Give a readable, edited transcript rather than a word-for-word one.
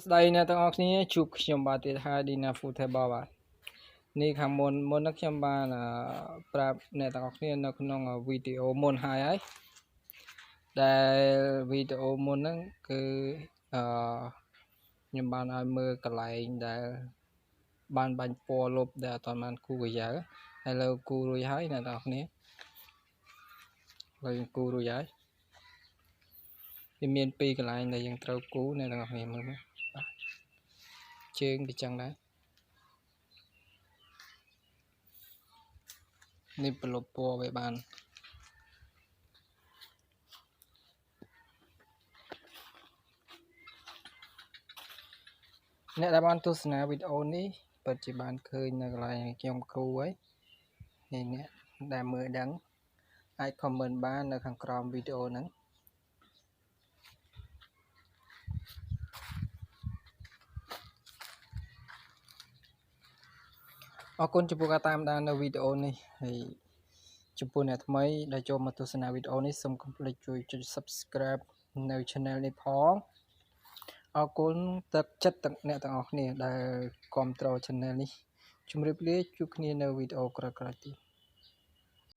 ស្ដីអ្នកទាំងអស់គ្នាជួបខ្ញុំបាទទៀតហើយឌីណា Food Table បាទនេះខាងមុននេះខ្ញុំបានប្រាប់អ្នកទាំងអស់គ្នានៅក្នុងវីដេអូមុនហើយដែលវីដេអូមុនហ្នឹងគឺខ្ញុំបានឲ្យមើលកន្លែងដែលបានបាញ់ពណ៌លុបដែលអត់បានគូកយ៉ាឥឡូវគូរួចហើយអ្នកទាំងអស់គ្នាហើយគូរួចហើយវាមានពីរកន្លែងដែលយើងត្រូវគូអ្នកទាំងអស់គ្នាមើលបាទជើងវាចឹងដែរនេះប្រឡប់ពណ៌វាបានអ្នកដែលបានទស្សនាវីដេអូនេះពិតជាបានឃើញនៅកន្លែងខ្ញុំគូហើយនេះអ្នកដែលមើលដឹងអាច comment បាននៅខាងក្រោមវីដេអូហ្នឹងអរគុណចំពោះការតាមដាននៅវីដេអូនេះហើយចំពោះអ្នកថ្មីដែលចូលមកទស្សនាវីដេអូនេះសូមកុំភ្លេចជួយចុច Subscribe នៅ Channel នេះផងអរគុណទឹកចិត្តទាំងអ្នកទាំងអស់គ្នាដែលគាំទ្រ Channel នេះជម្រាបលាជួបគ្នានៅវីដេអូក្រោយៗទៀត